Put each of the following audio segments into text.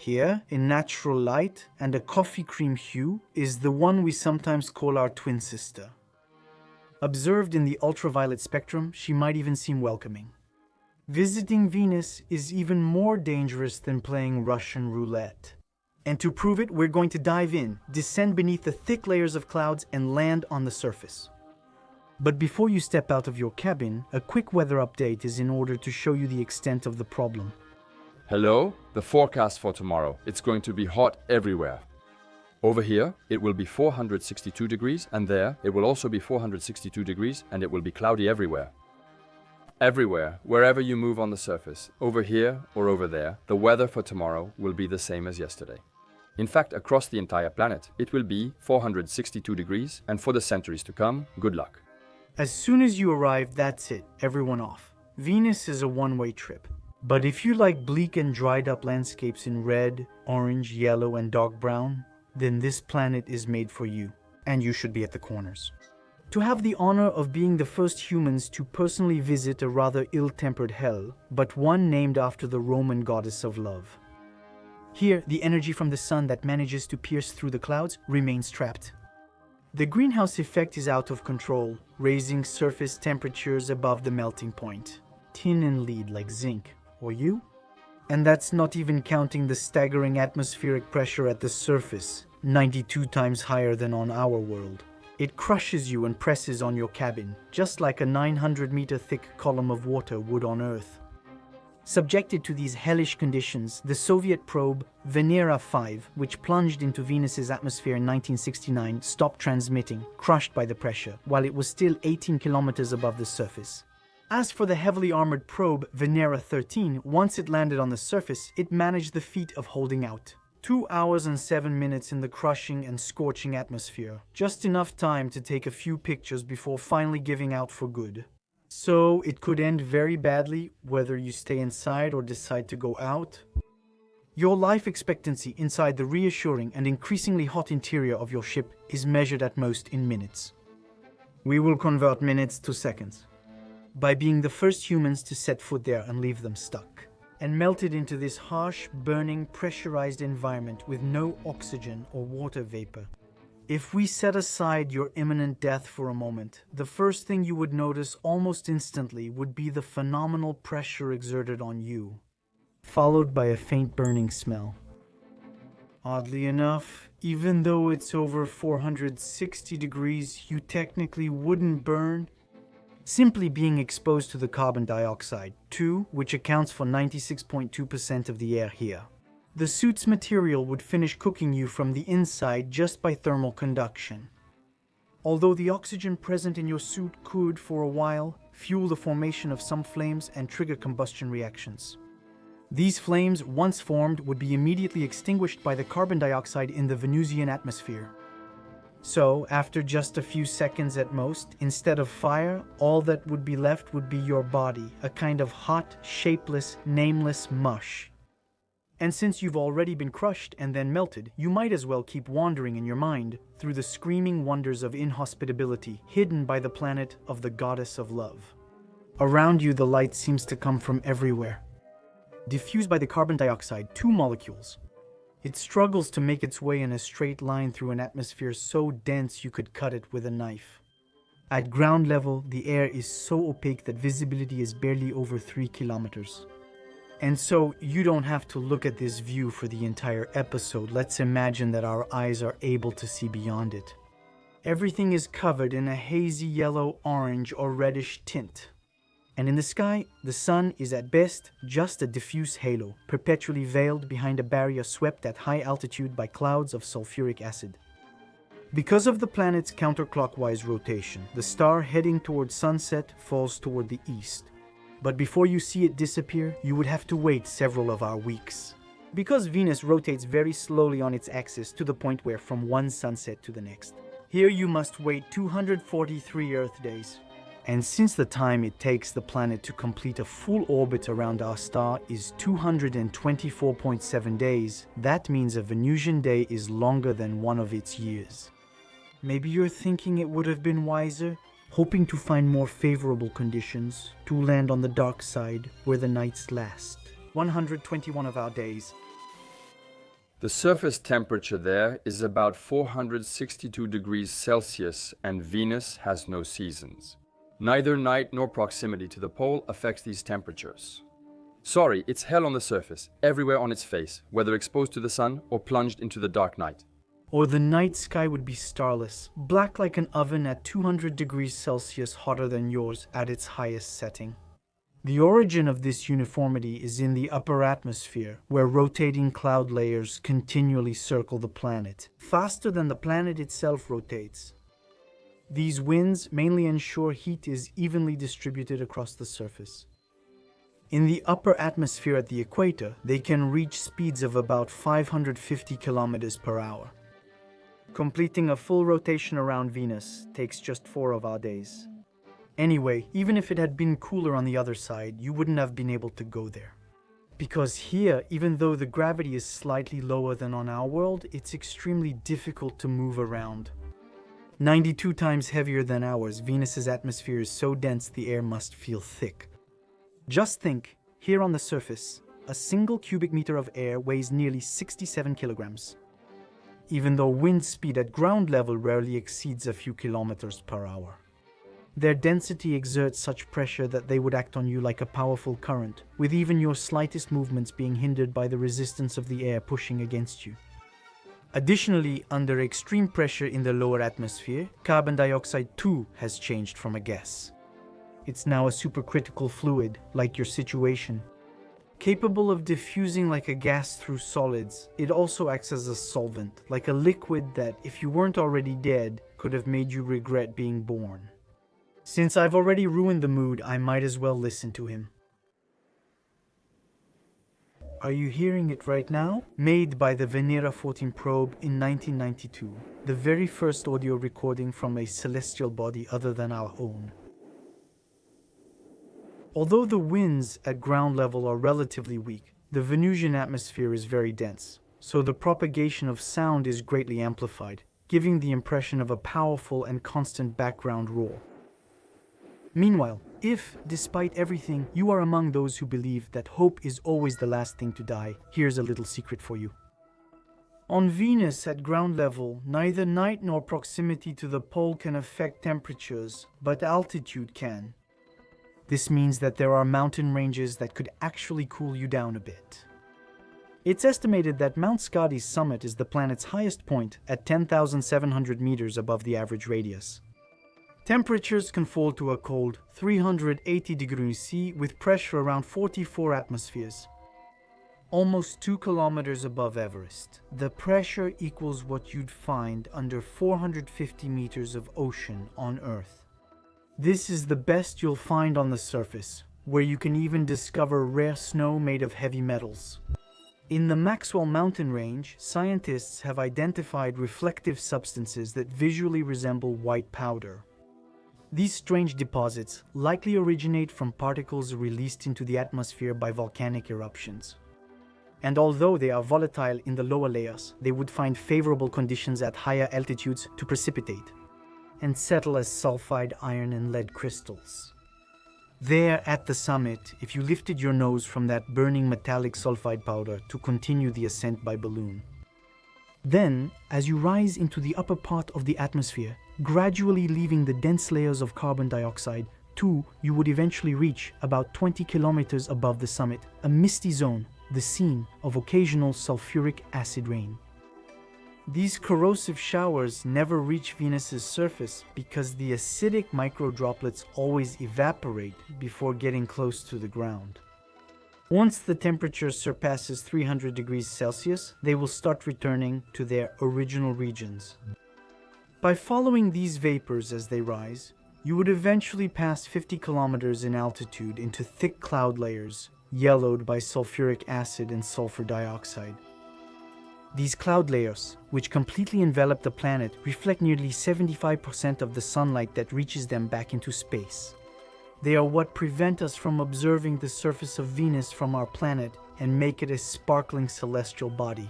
here, in natural light and a coffee cream hue, is the one we sometimes call our twin sister. Observed in the ultraviolet spectrum, she might even seem welcoming. Visiting Venus is even more dangerous than playing Russian roulette. And to prove it, we're going to dive in, descend beneath the thick layers of clouds, and land on the surface. But before you step out of your cabin, a quick weather update is in order to show you the extent of the problem. Hello, the forecast for tomorrow. It's going to be hot everywhere. Over here, it will be 462 degrees, and there, it will also be 462 degrees, and it will be cloudy everywhere. Everywhere, wherever you move on the surface, over here or over there, the weather for tomorrow will be the same as yesterday. In fact, across the entire planet, it will be 462 degrees, and for the centuries to come, good luck. As soon as you arrive, that's it, everyone off. Venus is a one-way trip. But if you like bleak and dried up landscapes in red, orange, yellow, and dark brown, then this planet is made for you, and you should be at the corners. To have the honor of being the first humans to personally visit a rather ill-tempered hell, but one named after the Roman goddess of love. Here, the energy from the sun that manages to pierce through the clouds remains trapped. The greenhouse effect is out of control, raising surface temperatures above the melting point. Tin and lead like zinc, or you? And that's not even counting the staggering atmospheric pressure at the surface, 92 times higher than on our world. It crushes you and presses on your cabin, just like a 900-meter thick column of water would on Earth. Subjected to these hellish conditions, the Soviet probe Venera 5, which plunged into Venus's atmosphere in 1969, stopped transmitting, crushed by the pressure, while it was still 18 kilometers above the surface. As for the heavily armored probe Venera 13, once it landed on the surface, it managed the feat of holding out. 2 hours and 7 minutes in the crushing and scorching atmosphere. Just enough time to take a few pictures before finally giving out for good. So it could end very badly whether you stay inside or decide to go out. Your life expectancy inside the reassuring and increasingly hot interior of your ship is measured at most in minutes. We will convert minutes to seconds by being the first humans to set foot there and leave them stuck, and melted into this harsh, burning, pressurized environment with no oxygen or water vapor. If we set aside your imminent death for a moment, the first thing you would notice almost instantly would be the phenomenal pressure exerted on you, followed by a faint burning smell. Oddly enough, even though it's over 460 degrees, you technically wouldn't burn. Simply being exposed to the carbon dioxide, too, which accounts for 96.2% of the air here. The suit's material would finish cooking you from the inside just by thermal conduction. Although the oxygen present in your suit could, for a while, fuel the formation of some flames and trigger combustion reactions. These flames, once formed, would be immediately extinguished by the carbon dioxide in the Venusian atmosphere. So, after just a few seconds at most, instead of fire, all that would be left would be your body, a kind of hot, shapeless, nameless mush. And since you've already been crushed and then melted, you might as well keep wandering in your mind through the screaming wonders of inhospitability hidden by the planet of the goddess of love. Around you, the light seems to come from everywhere. Diffused by the carbon dioxide, two molecules. It struggles to make its way in a straight line through an atmosphere so dense you could cut it with a knife. At ground level, the air is so opaque that visibility is barely over 3 kilometers. And so, you don't have to look at this view for the entire episode. Let's imagine that our eyes are able to see beyond it. Everything is covered in a hazy yellow, orange, or reddish tint. And in the sky, the sun is at best just a diffuse halo, perpetually veiled behind a barrier swept at high altitude by clouds of sulfuric acid. Because of the planet's counterclockwise rotation, the star heading towards sunset falls toward the east. But before you see it disappear, you would have to wait several of our weeks. Because Venus rotates very slowly on its axis to the point where from one sunset to the next. Here you must wait 243 Earth days. And since the time it takes the planet to complete a full orbit around our star is 224.7 days, that means a Venusian day is longer than one of its years. Maybe you're thinking it would have been wiser, hoping to find more favorable conditions, to land on the dark side where the nights last. 121 of our days. The surface temperature there is about 462 degrees Celsius, and Venus has no seasons. Neither night nor proximity to the pole affects these temperatures. Sorry, it's hell on the surface, everywhere on its face, whether exposed to the sun or plunged into the dark night. Or the night sky would be starless, black like an oven at 200 degrees Celsius hotter than yours at its highest setting. The origin of this uniformity is in the upper atmosphere, where rotating cloud layers continually circle the planet, faster than the planet itself rotates. These winds mainly ensure heat is evenly distributed across the surface. In the upper atmosphere at the equator, they can reach speeds of about 550 kilometers per hour. Completing a full rotation around Venus takes just 4 of our days. Anyway, even if it had been cooler on the other side, you wouldn't have been able to go there. Because here, even though the gravity is slightly lower than on our world, it's extremely difficult to move around. 92 times heavier than ours, Venus's atmosphere is so dense the air must feel thick. Just think, here on the surface, a single cubic meter of air weighs nearly 67 kilograms. Even though wind speed at ground level rarely exceeds a few kilometers per hour. Their density exerts such pressure that they would act on you like a powerful current, with even your slightest movements being hindered by the resistance of the air pushing against you. Additionally, under extreme pressure in the lower atmosphere, carbon dioxide too has changed from a gas. It's now a supercritical fluid, like your situation. Capable of diffusing like a gas through solids, it also acts as a solvent, like a liquid that, if you weren't already dead, could have made you regret being born. Since I've already ruined the mood, I might as well listen to him. Are you hearing it right now? Made by the Venera 14 probe in 1992, the very first audio recording from a celestial body other than our own. Although the winds at ground level are relatively weak, the Venusian atmosphere is very dense, so the propagation of sound is greatly amplified, giving the impression of a powerful and constant background roar. Meanwhile, if, despite everything, you are among those who believe that hope is always the last thing to die, here's a little secret for you. On Venus at ground level, neither night nor proximity to the pole can affect temperatures, but altitude can. This means that there are mountain ranges that could actually cool you down a bit. It's estimated that Mount Scotty's summit is the planet's highest point at 10,700 meters above the average radius. Temperatures can fall to a cold 380 degrees C with pressure around 44 atmospheres. Almost 2 kilometers above Everest, the pressure equals what you'd find under 450 meters of ocean on Earth. This is the best you'll find on the surface, where you can even discover rare snow made of heavy metals. In the Maxwell Mountain Range, scientists have identified reflective substances that visually resemble white powder. These strange deposits likely originate from particles released into the atmosphere by volcanic eruptions. And although they are volatile in the lower layers, they would find favorable conditions at higher altitudes to precipitate and settle as sulfide iron and lead crystals. There at the summit, if you lifted your nose from that burning metallic sulfide powder to continue the ascent by balloon. Then, as you rise into the upper part of the atmosphere, gradually leaving the dense layers of carbon dioxide, you would eventually reach about 20 kilometers above the summit, a misty zone, the scene of occasional sulfuric acid rain. These corrosive showers never reach Venus's surface because the acidic microdroplets always evaporate before getting close to the ground. Once the temperature surpasses 300 degrees Celsius, they will start returning to their original regions. By following these vapors as they rise, you would eventually pass 50 kilometers in altitude into thick cloud layers, yellowed by sulfuric acid and sulfur dioxide. These cloud layers, which completely envelop the planet, reflect nearly 75% of the sunlight that reaches them back into space. They are what prevent us from observing the surface of Venus from our planet and make it a sparkling celestial body.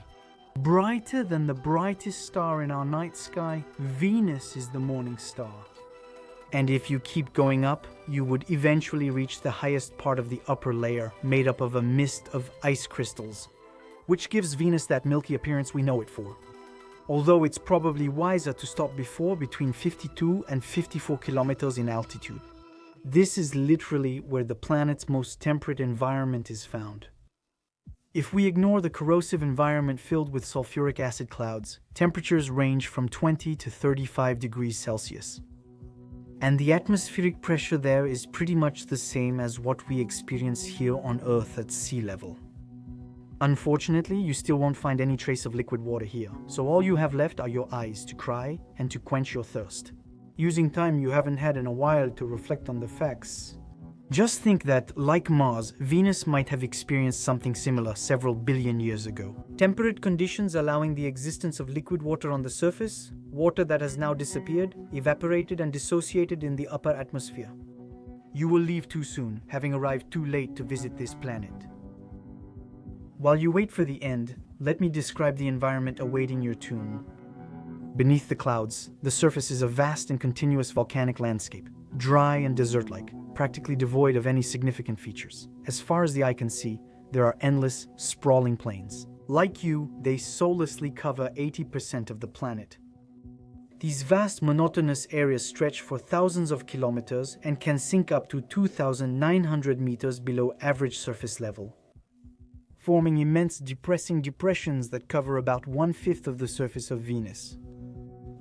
Brighter than the brightest star in our night sky, Venus is the morning star. And if you keep going up, you would eventually reach the highest part of the upper layer, made up of a mist of ice crystals. which gives Venus that milky appearance we know it for. Although it's probably wiser to stop before between 52 and 54 kilometers in altitude. This is literally where the planet's most temperate environment is found. If we ignore the corrosive environment filled with sulfuric acid clouds, temperatures range from 20 to 35 degrees Celsius. And the atmospheric pressure there is pretty much the same as what we experience here on Earth at sea level. Unfortunately, you still won't find any trace of liquid water here, so all you have left are your eyes to cry and to quench your thirst. Using time you haven't had in a while to reflect on the facts. Just think that, like Mars, Venus might have experienced something similar several billion years ago. Temperate conditions allowing the existence of liquid water on the surface, water that has now disappeared, evaporated and dissociated in the upper atmosphere. You will leave too soon, having arrived too late to visit this planet. While you wait for the end, let me describe the environment awaiting your tomb. Beneath the clouds, the surface is a vast and continuous volcanic landscape, dry and desert-like, practically devoid of any significant features. As far as the eye can see, there are endless, sprawling plains. Like you, they soullessly cover 80% of the planet. These vast, monotonous areas stretch for thousands of kilometers and can sink up to 2,900 meters below average surface level, forming immense depressing depressions that cover about 1/5 of the surface of Venus.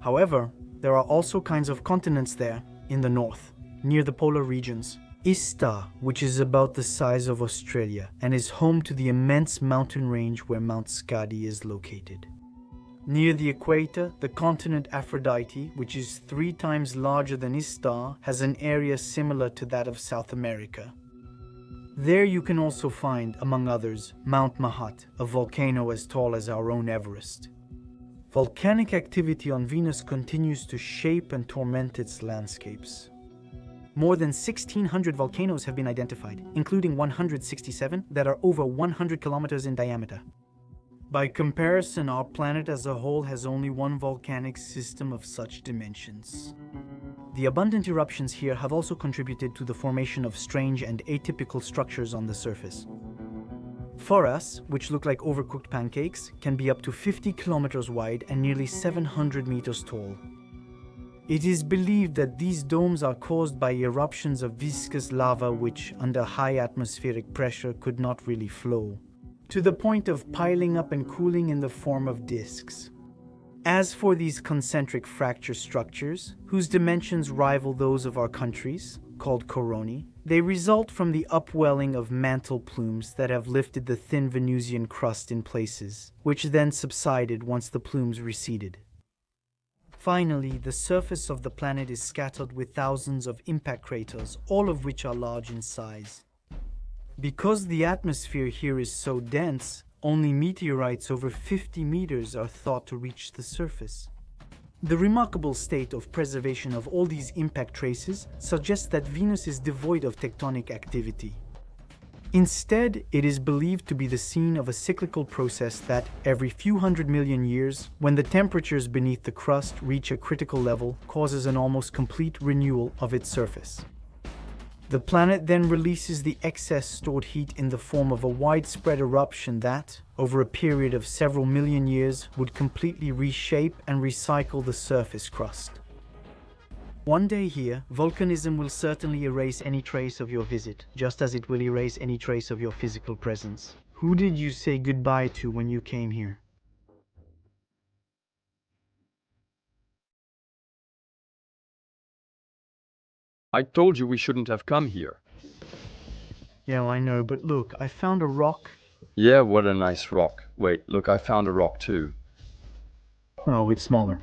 However, there are also kinds of continents there, in the north, near the polar regions. Istar, which is about the size of Australia and is home to the immense mountain range where Mount Skadi is located. Near the equator, the continent Aphrodite, which is 3 times larger than Istar, has an area similar to that of South America. There you can also find, among others, Mount Mahat, a volcano as tall as our own Everest. Volcanic activity on Venus continues to shape and torment its landscapes. More than 1,600 volcanoes have been identified, including 167 that are over 100 kilometers in diameter. By comparison, our planet as a whole has only one volcanic system of such dimensions. The abundant eruptions here have also contributed to the formation of strange and atypical structures on the surface. Forests, which look like overcooked pancakes, can be up to 50 kilometers wide and nearly 700 meters tall. It is believed that these domes are caused by eruptions of viscous lava which, under high atmospheric pressure, could not really flow, to the point of piling up and cooling in the form of disks. As for these concentric fracture structures, whose dimensions rival those of our countries, called coronae, they result from the upwelling of mantle plumes that have lifted the thin Venusian crust in places, which then subsided once the plumes receded. Finally, the surface of the planet is scattered with thousands of impact craters, all of which are large in size. Because the atmosphere here is so dense, only meteorites over 50 meters are thought to reach the surface. The remarkable state of preservation of all these impact traces suggests that Venus is devoid of tectonic activity. Instead, it is believed to be the scene of a cyclical process that, every few hundred million years, when the temperatures beneath the crust reach a critical level, causes an almost complete renewal of its surface. The planet then releases the excess stored heat in the form of a widespread eruption that, over a period of several million years, would completely reshape and recycle the surface crust. One day here, volcanism will certainly erase any trace of your visit, just as it will erase any trace of your physical presence. Who did you say goodbye to when you came here? I told you we shouldn't have come here. Yeah, well, I know, but look, I found a rock. Yeah, what a nice rock. Wait, look, I found a rock too. Oh, it's smaller.